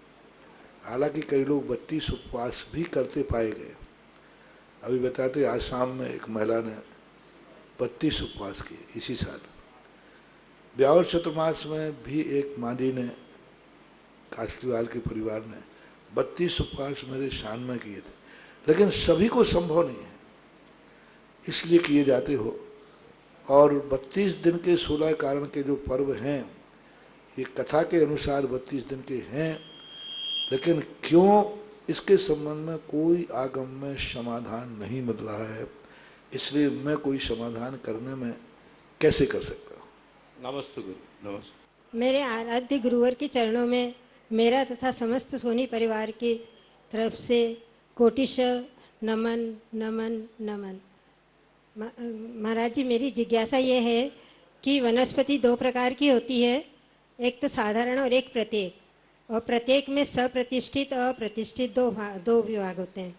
हालांकि कई लोग 32 उपवास भी करते पाए गए। अभी बताते, आसाम में एक महिला ने 32 उपवास किए इसी साल। ब्यावर चतुर्मास में भी एक माली ने, कासलीवाल के परिवार ने 32 उपवास मेरे शान में किए थे, लेकिन सभी को संभव नहीं है, इसलिए किए जाते हो। और 32 दिन के 16 कारण के जो पर्व हैं, ये कथा के अनुसार 32 दिन के हैं, लेकिन क्यों, इसके संबंध में कोई आगम में समाधान नहीं मिल रहा है, इसलिए मैं कोई समाधान करने में कैसे कर सकता हूँ। नमस्ते गुरु, नमस्ते। मेरे आराध्य गुरुवर के चरणों में मेरा तथा समस्त सोनी परिवार की तरफ से कोटिश नमन नमन नमन। महाराज जी, मेरी जिज्ञासा ये है कि वनस्पति दो प्रकार की होती है, एक तो साधारण और एक प्रत्येक, और प्रत्येक में सप्रतिष्ठित और प्रतिष्ठित दो विभाग होते हैं।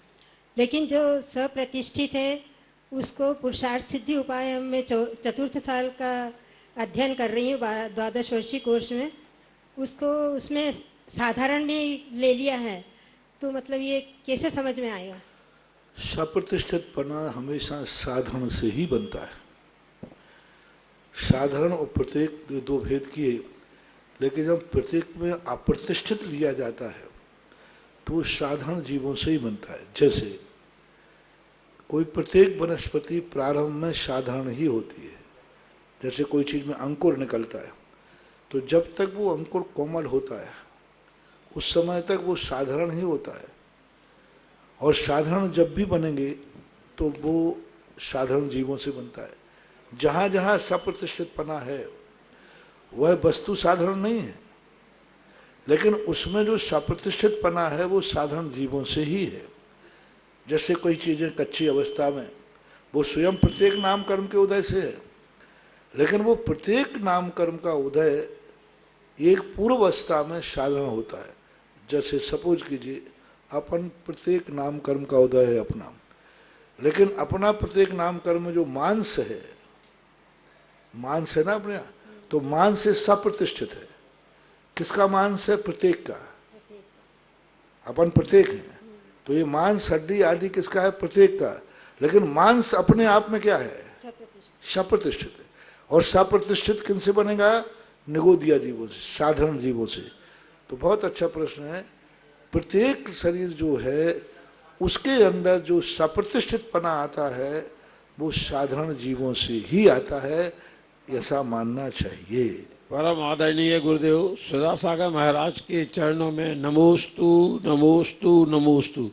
लेकिन जो सप्रतिष्ठित है उसको पुरुषार्थ सिद्धि उपाय में चतुर्थ साल का अध्ययन कर रही हूँ, 12 वर्षीय कोर्स में, उसको उसमें साधारण भी ले लिया है, तो मतलब ये कैसे समझ में आएगा? सप्रतिष्ठित पना हमेशा साधारण से ही बनता है। साधारण और प्रत्येक दो भेद किए, लेकिन जब प्रत्येक में अप्रतिष्ठित लिया जाता है तो साधारण जीवों से ही बनता है। जैसे कोई प्रत्येक वनस्पति प्रारंभ में साधारण ही होती है, जैसे कोई चीज में अंकुर निकलता है, तो जब तक वो अंकुर कोमल होता है उस समय तक वो साधारण ही होता है, और साधारण जब भी बनेंगे तो वो साधारण जीवों से बनता है। जहाँ जहाँ सप्रतिष्ठित पना है वह वस्तु साधारण नहीं है, लेकिन उसमें जो सप्रतिष्ठित पना है वो साधारण जीवों से ही है। जैसे कोई चीजें कच्ची अवस्था में वो स्वयं प्रत्येक नाम कर्म के उदय से है, लेकिन वो प्रत्येक नाम कर्म का उदय एक पूर्व अवस्था में साधारण होता है। जैसे सपोज कीजिए अपन प्रत्येक नाम कर्म का उदय है अपना, लेकिन अपना प्रत्येक नाम कर्म जो मांस है, मांस है ना अपने यहाँ, तो मांस से सप्रतिष्ठित है। किसका मांस है? प्रत्येक का। अपन प्रत्येक है, तो ये मांस हड्डी आदि किसका है? प्रत्येक का। लेकिन मांस अपने आप में क्या है? सप्रतिष्ठित है। और सप्रतिष्ठित किनसे बनेगा? निगोदिया जीवों से, साधारण जीवों से। तो बहुत अच्छा प्रश्न है। प्रत्येक शरीर जो है उसके अंदर जो सप्रतिष्ठित पना आता है वो साधारण जीवों से ही आता है, ऐसा मानना चाहिए। परम आदरणीय गुरुदेव सुधासागर महाराज के चरणों में नमोस्तु नमोस्तु नमोस्तु।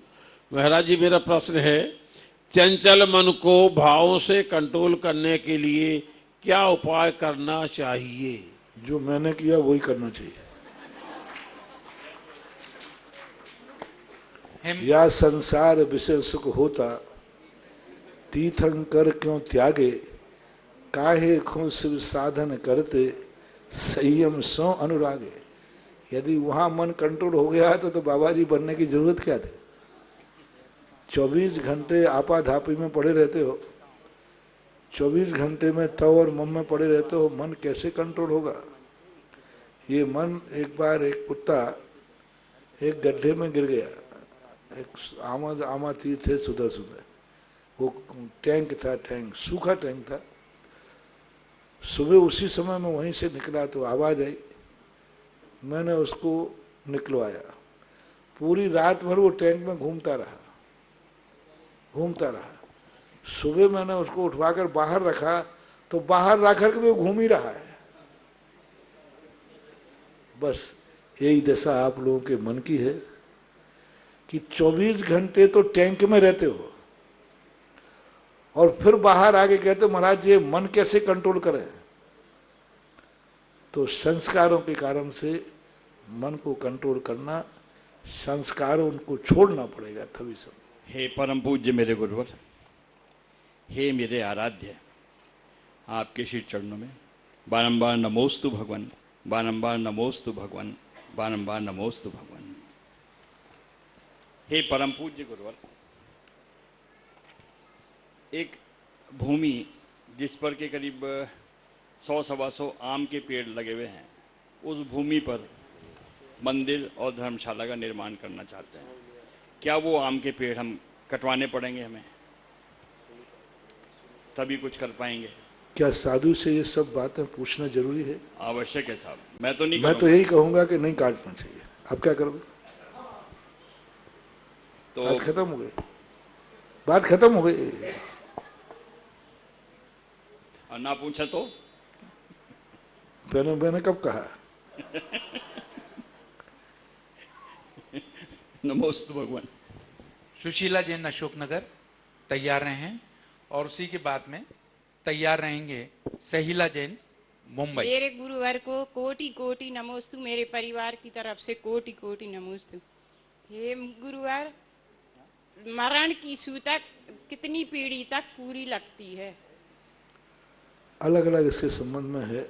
महाराज जी, मेरा प्रश्न है, चंचल मन को भावों से कंट्रोल करने के लिए क्या उपाय करना चाहिए? जो मैंने किया वही करना चाहिए। या संसार विषय सुख होता, तीर्थंकर क्यों त्यागे, काहे खो शिव साधन करते, संयम सो अनुरागे। यदि वहां मन कंट्रोल हो गया तो बाबा जी बनने की जरूरत क्या थी? 24 घंटे आपाधापी में पड़े रहते हो, 24 घंटे में तव और मम में पड़े रहते हो, मन कैसे कंट्रोल होगा? ये मन, एक बार एक कुत्ता एक गड्ढे में गिर गया, एक आमा तीर्थ है सुदर्शन, वो टैंक था, टैंक सूखा टैंक था। सुबह उसी समय में वहीं से निकला तो आवाज आई, मैंने उसको निकलवाया। पूरी रात भर वो टैंक में घूमता रहा। सुबह मैंने उसको उठवाकर बाहर रखा तो बाहर रखकर के वो घूम ही रहा है। बस यही दशा आप लोगों के मन की है कि 24 घंटे तो टैंक में रहते हो और फिर बाहर आके कहते हो महाराज ये मन कैसे कंट्रोल करें? तो संस्कारों के कारण से मन को कंट्रोल करना, संस्कारों उनको छोड़ना पड़ेगा तभी सब। हे परम पूज्य मेरे गुरुवर, हे मेरे आराध्य, आपके श्री चरणों में बारंबार नमोस्तु भगवान, बारंबार नमोस्तु भगवान, बारंबार नमोस्तु भगवान। हे परम पूज्य गुरुवर, एक भूमि जिस पर के करीब 100-125 आम के पेड़ लगे हुए हैं, उस भूमि पर मंदिर और धर्मशाला का निर्माण करना चाहते हैं। क्या वो आम के पेड़ हम कटवाने पड़ेंगे हमें, तभी कुछ कर पाएंगे? क्या साधु से ये सब बातें पूछना जरूरी है? आवश्यक है साहब, मैं तो नहीं मैं तो करूंगा। यही कहूंगा कि नहीं काटना चाहिए। अब क्या करोगे? तो बात खत्म हो गई, बात खत्म हो गई। और ना पूछा तो मैंने कब कहा? नमोस्तु भगवान। सुशीला जैन अशोकनगर तैयार रहे हैं, और उसी के बाद में तैयार रहेंगे सहीला जैन मुंबई। मेरे गुरुवर को कोटि कोटि नमोस्तु, मेरे परिवार की तरफ से कोटि कोटि नमोस्तु। हे गुरुवर, मरण की सूतक कितनी पीढ़ी तक पूरी लगती है? अलग अलग इसके संबंध में है।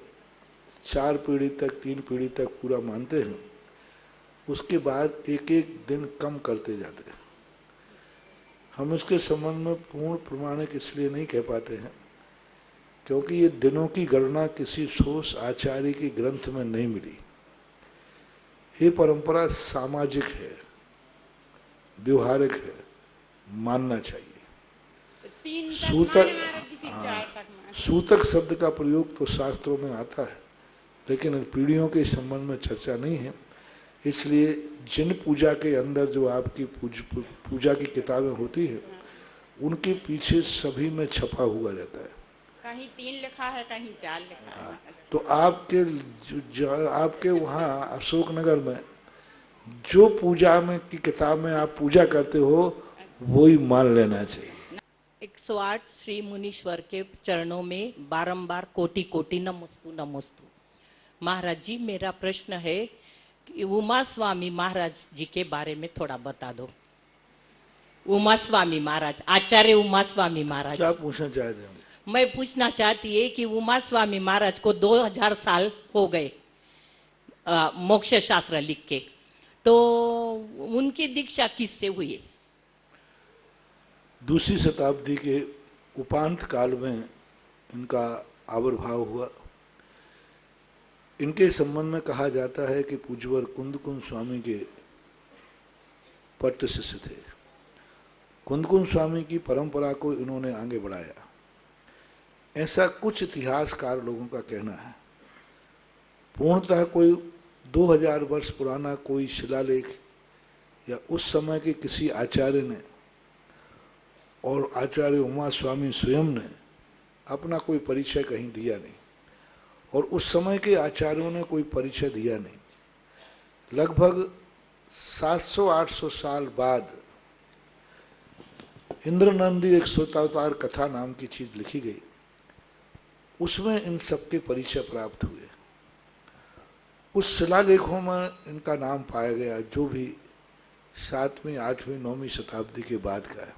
4 पीढ़ी तक, 3 पीढ़ी तक पूरा मानते हैं, उसके बाद एक एक दिन कम करते जाते हैं। हम इसके संबंध में पूर्ण प्रमाणिक इसलिए नहीं कह पाते हैं क्योंकि ये दिनों की गणना किसी ठोस आचार्य के ग्रंथ में नहीं मिली। ये परंपरा सामाजिक है, व्यवहारिक है, मानना चाहिए। 3 तक सूतक, मान महाराज जी की 4 तक मान। सूतक शब्द का प्रयोग तो शास्त्रों में आता है, लेकिन इन पीढ़ियों के संबंध में चर्चा नहीं है। इसलिए जिन पूजा के अंदर जो आपकी पूजा की किताबें होती है, उनके पीछे सभी में छपा हुआ रहता है। कहीं 3 लिखा है, कहीं 4 लिखा है। तो आपके वहाँ अशोकनगर में जो पूजा में की किताब में आप पूजा करते हो, वही मान लेना चाहिए। 108 श्री मुनीश्वर के चरणों में बारंबार कोटि कोटि नमोस्तु नमोस्तु। महाराज जी, मेरा प्रश्न है कि उमा स्वामी महाराज जी के बारे में थोड़ा बता दो। उमा स्वामी महाराज, आचार्य उमा स्वामी महाराज। क्या पूछना चाहते हैं? मैं पूछना चाहती है कि उमा स्वामी महाराज को 2000 साल हो गए मोक्ष शास्त्र लिख के, तो उनकी दीक्षा किससे हुई? दूसरी शताब्दी के उपांत काल में इनका आविर्भाव हुआ। इनके संबंध में कहा जाता है कि पूज्यवर कुंदकुंद स्वामी के पट्ट शिष्य थे। कुंदकुंद स्वामी की परंपरा को इन्होंने आगे बढ़ाया, ऐसा कुछ इतिहासकार लोगों का कहना है। पूर्णतः कोई 2000 वर्ष पुराना कोई शिलालेख या उस समय के किसी आचार्य ने और आचार्य उमा स्वामी स्वयं ने अपना कोई परिचय कहीं दिया नहीं, और उस समय के आचार्यों ने कोई परिचय दिया नहीं। लगभग 700-800 साल बाद इंद्रनंदी एक सोतावतार कथा नाम की चीज लिखी गई, उसमें इन सबके परिचय प्राप्त हुए। उस शिलालेखों में इनका नाम पाया गया, जो भी 7वीं, 8वीं, 9वीं शताब्दी के बाद का है।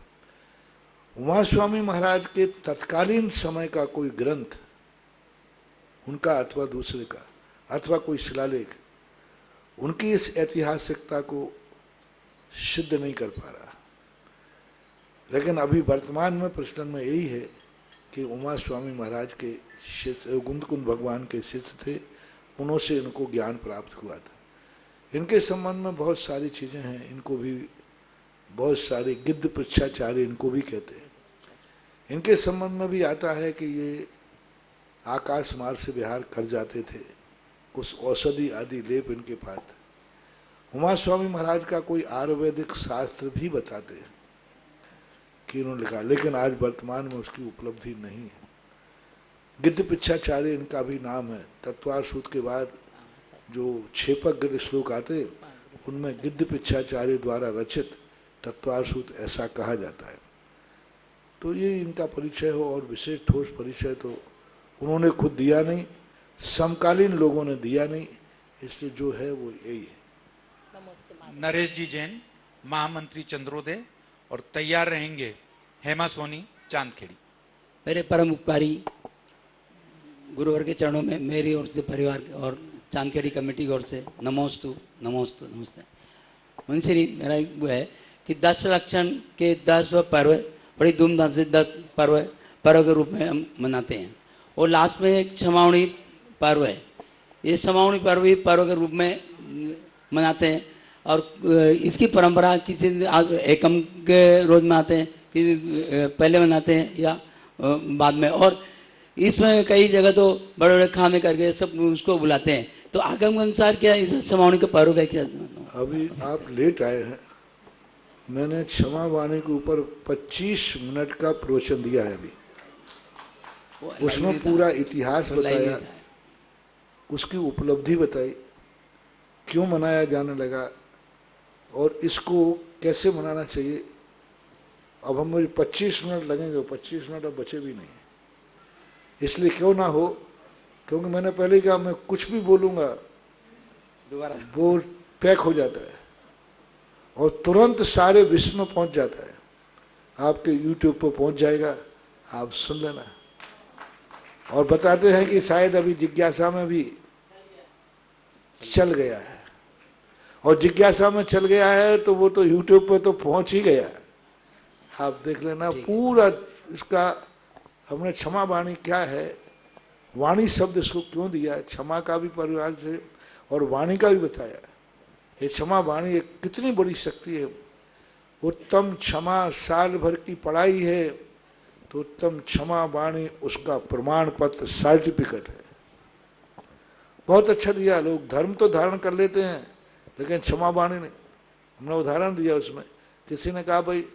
उमा स्वामी महाराज के तत्कालीन समय का कोई ग्रंथ उनका अथवा दूसरे का अथवा कोई शिलालेख उनकी इस ऐतिहासिकता को सिद्ध नहीं कर पा रहा। लेकिन अभी वर्तमान में प्रश्न में यही है कि उमा स्वामी महाराज के शिष्य कुंदकुंद भगवान के शिष्य थे, उन्हों से इनको ज्ञान प्राप्त हुआ था। इनके संबंध में बहुत सारी चीज़ें हैं, इनको भी बहुत सारे गिद्ध पृच्छाचार्य इनको भी कहते हैं। इनके संबंध में भी आता है कि ये आकाश मार्ग से विहार कर जाते थे, कुछ औषधि आदि लेप इनके पास थे। उमा स्वामी महाराज का कोई आयुर्वेदिक शास्त्र भी बताते हैं कि इन्होंने लिखा, लेकिन आज वर्तमान में उसकी उपलब्धि नहीं है। गिद्ध पिच्छाचार्य इनका भी नाम है। तत्वार सूत्र के बाद जो 6 पग श्लोक आते, उनमें गिद्ध पिच्छाचार्य द्वारा रचित तत्वार सूत्र ऐसा कहा जाता है। तो ये इनका परिचय हो, और विशेष ठोस परिचय तो उन्होंने खुद दिया नहीं, समकालीन लोगों ने दिया नहीं, इसलिए जो है वो यही है। नरेश जी जैन महामंत्री चंद्रोदय, और तैयार रहेंगे हेमा सोनी चांदखेड़ी। मेरे परम उपकारी गुरुवर के चरणों में मेरी ओर से, परिवार और चांदखेड़ी कमेटी की ओर से नमोस्तु नमोस्तु नमस्ते। मुंशी मेरा एक वो है कि 10 लक्षण के 10 पर्व बड़ी धूमधाम से 10 पर्व के रूप में हम मनाते हैं, और लास्ट में एक क्षमावणी पर्व है। ये क्षमावणी पर्व भी पर्व के रूप में मनाते हैं, और इसकी परंपरा किसी एकम के रोज मनाते हैं, किसी पहले मनाते हैं या बाद में। और इसमें कई जगह तो बड़े बड़े खामे करके सब उसको बुलाते हैं, तो आगम के अनुसार क्या इधर क्षमावाणी का प्रारूप है क्या? अभी आप लेट आए हैं, मैंने क्षमा वाणी के ऊपर 25 मिनट का प्रवचन दिया है अभी, उसमें पूरा इतिहास बताया, उसकी उपलब्धि बताई, क्यों मनाया जाने लगा और इसको कैसे मनाना चाहिए। अब हम मुझे 25 मिनट लगेंगे, 25 मिनट अब बचे भी नहीं, इसलिए क्यों ना हो, क्योंकि मैंने पहले कहा मैं कुछ भी बोलूँगा दोबारा वो पैक हो जाता है और तुरंत सारे विश्व में पहुँच जाता है, आपके YouTube पर पहुँच जाएगा, आप सुन लेना। और बताते हैं कि शायद अभी जिज्ञासा में भी चल गया है, और जिज्ञासा में चल गया है तो वो तो YouTube पर तो पहुँच ही गया, आप देख लेना पूरा इसका। हमने क्षमा वाणी क्या है, वाणी शब्द इसको क्यों दिया, क्षमा का भी परिवार से और वाणी का भी बताया। ये क्षमा वाणी एक कितनी बड़ी शक्ति है। उत्तम क्षमा साल भर की पढ़ाई है तो उत्तम क्षमा वाणी उसका प्रमाण पत्र सर्टिफिकेट है। बहुत अच्छा दिया, लोग धर्म तो धारण कर लेते हैं लेकिन क्षमा वाणी नहीं। हमने उदाहरण दिया उसमें, किसी ने कहा भाई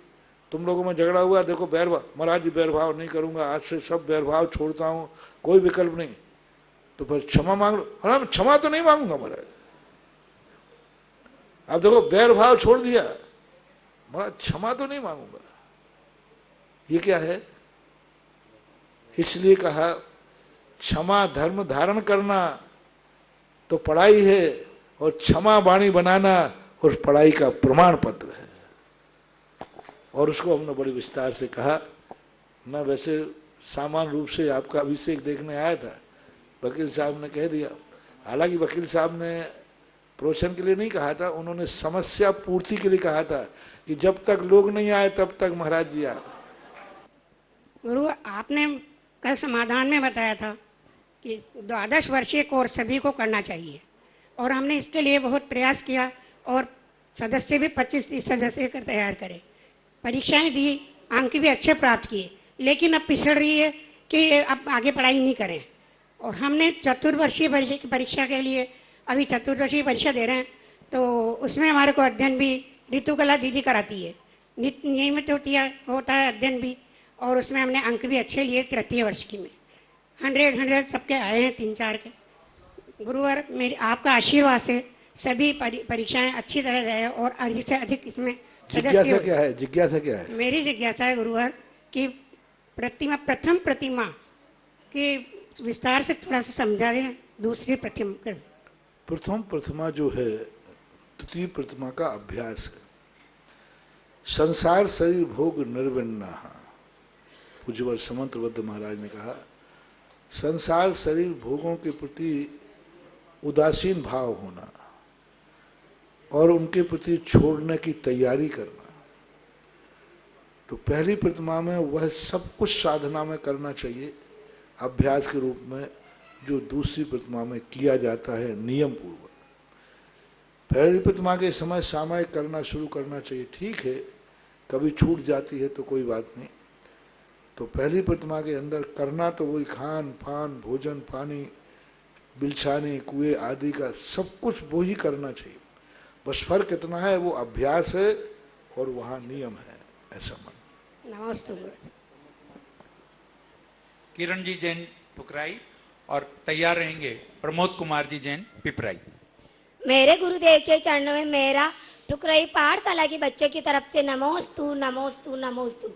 तुम लोगों में झगड़ा हुआ, देखो बैरभाव, महाराज जी बैरभाव नहीं करूंगा, आज से सब बैरभाव छोड़ता हूँ, कोई विकल्प नहीं, तो फिर क्षमा मांग लो। अरे क्षमा तो नहीं मांगूंगा महाराज, अब देखो बैरभाव छोड़ दिया, महाराज क्षमा तो नहीं मांगूंगा, ये क्या है। इसलिए कहा क्षमा धर्म धारण करना तो पढ़ाई है और क्षमा वाणी बनाना उस पढ़ाई का प्रमाण पत्र है। और उसको हमने बड़े विस्तार से कहा। मैं वैसे सामान्य रूप से आपका अभिषेक देखने आया था, वकील साहब ने कह दिया, हालांकि वकील साहब ने प्रवचन के लिए नहीं कहा था, उन्होंने समस्या पूर्ति के लिए कहा था कि जब तक लोग नहीं आए तब तक महाराज जी आए। गुरु, आपने कल समाधान में बताया था कि 12 वर्षीय कोर्स सभी को करना चाहिए और हमने इसके लिए बहुत प्रयास किया और सदस्य भी 25-30 सदस्य कर तैयार करे, परीक्षाएं दी, अंक भी अच्छे प्राप्त किए, लेकिन अब पिछड़ रही है कि अब आगे पढ़ाई नहीं करें। और हमने चतुर्वर्षीय परीक्षा के लिए अभी चतुर्वर्षीय परीक्षा दे रहे हैं, तो उसमें हमारे को अध्ययन भी ऋतुकला दीदी कराती है, नियमित होता है अध्ययन भी, और उसमें हमने अंक भी अच्छे लिए। तृतीय वर्ष की में 100 सबके आए हैं, 3-4 के। गुरुवर, मेरी आपका आशीर्वाद से सभी परीक्षाएं अच्छी तरह जाए और अधिक से अधिक इसमें जिज्ञासा क्या है? जिज्ञासा क्या है? मेरी जिज्ञासा है गुरुवर कि प्रथम प्रतिमा के विस्तार से थोड़ा सा समझा दें। दूसरी प्रथम प्रतिमा जो है तृतीय प्रतिमा का अभ्यास है। संसार शरीर भोग निर्विण्णा, पूज्यवर समंतबद्ध महाराज ने कहा, संसार शरीर भोगों के प्रति उदासीन भाव होना और उनके प्रति छोड़ने की तैयारी करना। तो पहली प्रतिमा में वह सब कुछ साधना में करना चाहिए अभ्यास के रूप में, जो दूसरी प्रतिमा में किया जाता है नियम पूर्वक। पहली प्रतिमा के समय सामायिक करना शुरू करना चाहिए, ठीक है, कभी छूट जाती है तो कोई बात नहीं। तो पहली प्रतिमा के अंदर करना तो वही खान पान, भोजन पानी, बिलछाने कुएं आदि का सब कुछ वो ही करना चाहिए। बस फर्क इतना है, वो अभ्यास है और वहाँ नियम है, ऐसा मन। नमस्ते। किरण जी जैन टुकराई और तैयार रहेंगे प्रमोद कुमार जी जैन पिपराई। मेरे गुरुदेव के चरणों में मेरा टुकराई पाठशाला के बच्चों की तरफ से नमोस्तु नमोस्तु नमोस्तु।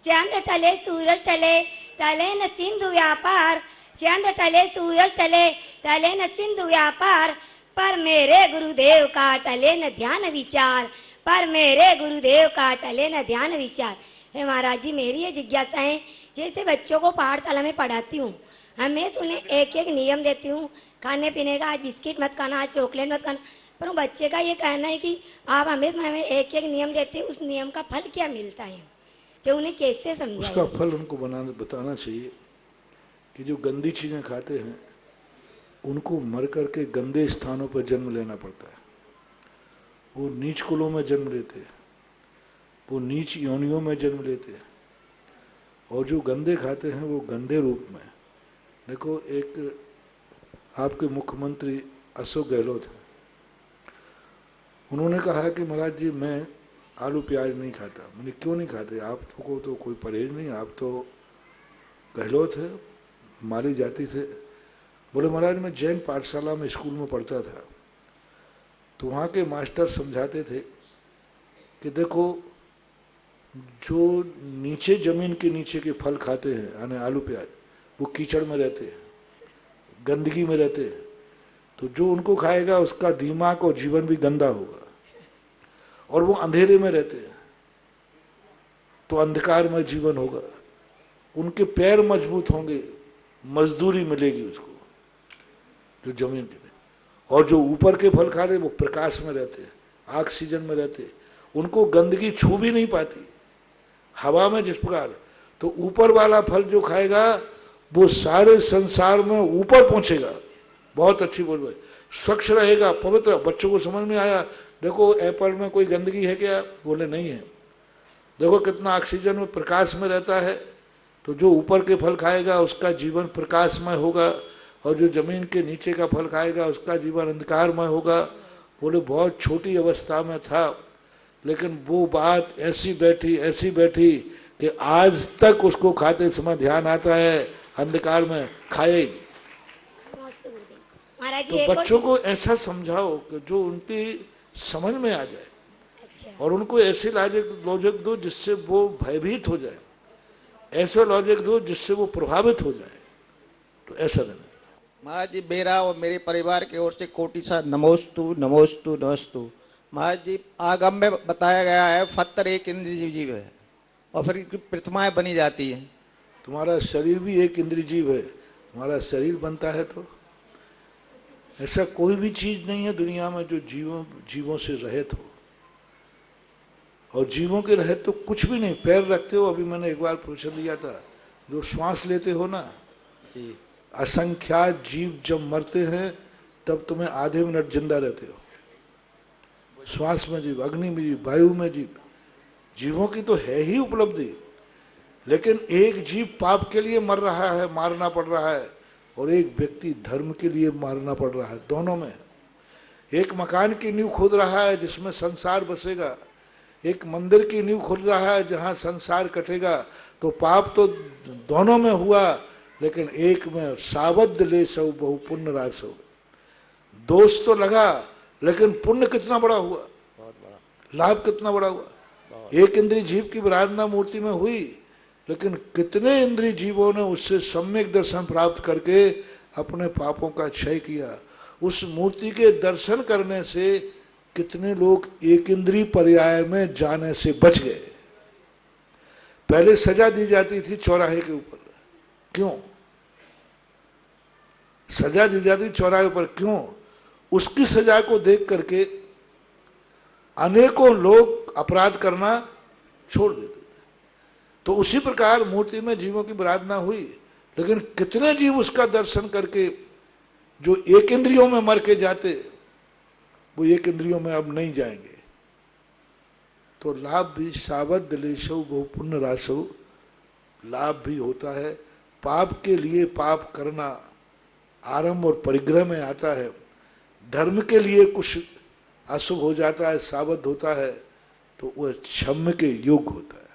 चंद्र टले सूरज टले, टले न सिंधु व्यापार, चंद्र टले सूरज टले, टले न सिंधु व्यापार, पर मेरे गुरुदेव का टले न ध्यान विचार, पर मेरे गुरुदेव का टले न ध्यान विचार। हे महाराज जी, मेरी ये जिज्ञासा है, जैसे बच्चों को पाठशाला में पढ़ाती हूँ, हमें सुने एक एक नियम देती हूँ, खाने पीने का, आज बिस्किट मत खाना, आज चॉकलेट मत खाना, पर बच्चे का ये कहना है कि आप हमें एक एक नियम देते हैं, उस नियम का फल क्या मिलता है, तो उन्हें कैसे समझाएं? उसका फल उनको बताना चाहिए कि जो गंदी चीजें खाते हैं उनको मर करके गंदे स्थानों पर जन्म लेना पड़ता है। वो नीच कुलों में जन्म लेते हैं, वो नीच योनियों में जन्म लेते हैं, और जो गंदे खाते हैं वो गंदे रूप में देखो, एक आपके मुख्यमंत्री अशोक गहलोत हैं, उन्होंने कहा कि महाराज जी मैं आलू प्याज नहीं खाता। मैंने क्यों नहीं खाते? आपको तो कोई परहेज नहीं, आप तो गहलोत है, माली जाति थे। बोले महाराज मैं जैन पाठशाला में स्कूल में पढ़ता था, तो वहाँ के मास्टर समझाते थे कि देखो जो नीचे जमीन के नीचे के फल खाते हैं यानी आलू प्याज, वो कीचड़ में रहते हैं, गंदगी में रहते हैं, तो जो उनको खाएगा उसका दिमाग और जीवन भी गंदा होगा। और वो अंधेरे में रहते हैं तो अंधकार में जीवन होगा। उनके पैर मजबूत होंगे, मजदूरी मिलेगी उसको जो जमीन के में। और जो ऊपर के फल खा रहे वो प्रकाश में रहते हैं, ऑक्सीजन में रहते हैं, उनको गंदगी छू भी नहीं पाती हवा में जिस प्रकार। तो ऊपर वाला फल जो खाएगा वो सारे संसार में ऊपर पहुंचेगा। बहुत अच्छी बोल रहे, स्वच्छ रहेगा, पवित्र। बच्चों को समझ में आया, देखो एप्पल में कोई गंदगी है क्या? बोले नहीं है। देखो कितना ऑक्सीजन में प्रकाश में रहता है। तो जो ऊपर के फल खाएगा उसका जीवन प्रकाशमय होगा, और जो जमीन के नीचे का फल खाएगा उसका जीवन अंधकारमय होगा। बोले बहुत छोटी अवस्था में था, लेकिन वो बात ऐसी बैठी कि आज तक उसको खाते समय ध्यान आता है अंधकार में खाए। तो बच्चों को ऐसा समझाओ कि जो उनकी समझ में आ जाए। अच्छा। और उनको ऐसे लॉजिक दो जिससे वो भयभीत हो जाए, ऐसे लॉजिक दो जिससे वो प्रभावित हो जाए। तो ऐसा देना महाराज जी। मेरा और मेरे परिवार की ओर से कोटि सा नमोस्तु नमोस्तु नमोस्तु। महाराज जी आगम में बताया गया है फत्तर एक इंद्रिय जीव है और फिर प्रतिमाएं बनी जाती हैं। तुम्हारा शरीर भी एक इंद्रिय जीव है, तुम्हारा शरीर बनता है। तो ऐसा कोई भी चीज नहीं है दुनिया में जो जीवों से रहित हो। और जीवों के रहित तो कुछ भी नहीं। पैर रखते हो, अभी मैंने एक बार प्रवचन दिया था, जो श्वास लेते हो ना, असंख्यात जीव जब मरते हैं तब तुम्हें आधे मिनट जिंदा रहते हो। श्वास में जीव, अग्नि में जीव, वायु में जीव, जीवों की तो है ही उपलब्धि। लेकिन एक जीव पाप के लिए मर रहा है, मारना पड़ रहा है, और एक व्यक्ति धर्म के लिए मारना पड़ रहा है। दोनों में एक मकान की नींव खोद रहा है जिसमें संसार बसेगा, एक मंदिर की नींव खोद रहा है जहां संसार कटेगा। तो पाप तो दोनों में हुआ, लेकिन एक में सावध ले सौ बहु पुण्य रासो। दोष तो लगा, लेकिन पुण्य कितना बड़ा हुआ, लाभ कितना बड़ा हुआ। एक इंद्रिय जीव की विराधना मूर्ति में हुई, लेकिन कितने इंद्रिय जीवों ने उससे सम्यक दर्शन प्राप्त करके अपने पापों का क्षय किया। उस मूर्ति के दर्शन करने से कितने लोग एक इंद्रिय पर्याय में जाने से बच गए। पहले सजा दी जाती थी चौराहे के ऊपर, क्यों सजा दी जाती चौराहे पर? क्यों? उसकी सजा को देख करके अनेकों लोग अपराध करना छोड़ देते थे। तो उसी प्रकार मूर्ति में जीवों की विराधना हुई, लेकिन कितने जीव उसका दर्शन करके जो एक इंद्रियों में मर के जाते, वो एक इंद्रियों में अब नहीं जाएंगे। तो लाभ भी सावध लेशव बहु पुण्य राशव, लाभ भी होता है। पाप के लिए पाप करना आरंभ और परिग्रह में आता है। धर्म के लिए कुछ अशुभ हो जाता है, सावध होता है, तो वह क्षम्य के योग्य होता है।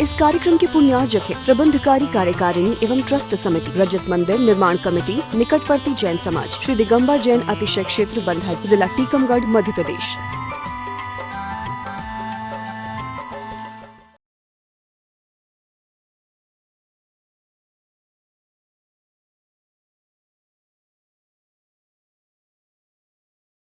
इस कार्यक्रम के पुण्यार्जक है प्रबंधकारी कार्यकारिणी एवं ट्रस्ट समिति, रजत मंदिर निर्माण कमेटी, निकटवर्ती जैन समाज, श्री दिगंबर जैन अतिशय क्षेत्र बंधा, जिला टीकमगढ़, मध्य प्रदेश।